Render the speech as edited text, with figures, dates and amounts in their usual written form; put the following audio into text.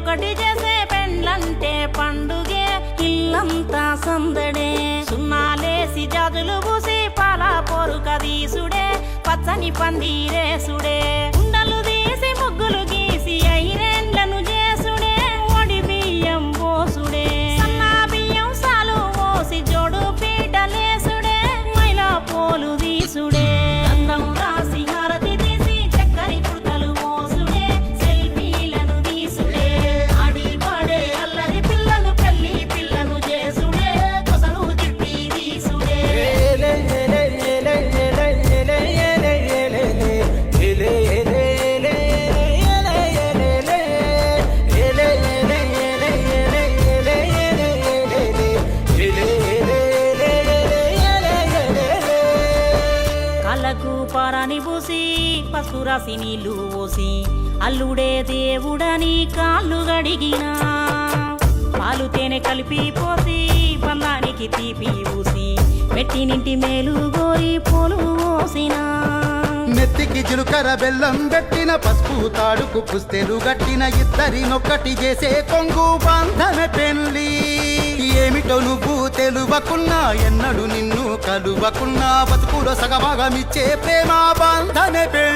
ఒకటి చేసే పెండ్లంటే పండుగే ఇల్లంతా సందడే సున్నాలేసి జాజులు పూసి పాల పొరుక దీసుడే పచ్చని పందిరేసుడే ఉండలు తీసి ముగ్గులు గీసి ఐరేండ్లను చేసుడే ఒడి బియ్యం పోసుడే సన్నా బియ్యం సాలు పోసి జోడు పీటలేసుడే మైలా పోలు దీసుడే గంధం రాసి హారతి తీసి చక్కరి పుడతలు మోసుడే సెల్ఫీలను తీసుడే ఆడి పాడే అల్లరి పిల్లలు పెళ్లి పిల్లను చేసుడే కొసలు చుట్టి తీసుడే కళ్ళకు పారాని పూసి పసుపు రాసి నీళ్లు పోసి అల్లుడే దేవుడని కాళ్ళు గడిగినా పాలు తేనె కలిపి పోసి బంధానికి తీపి ఊసి పెట్టినింటి మేలు గోరి పోలు పోసినా నెత్తికి జిలుకర బెల్లం పెట్టిన పసుపు తాడుకు పుస్తెలు గట్టిన ఇద్దరినొక్కటి చేసే కొంగు బంధమే పెళ్లి ఏమిటో నువ్వు తెలువకున్నా ఎన్నడు నిన్ను కలువకున్నా బతుకులో సగభాగమిచ్చే ప్రేమ బంధమే పెళ్లి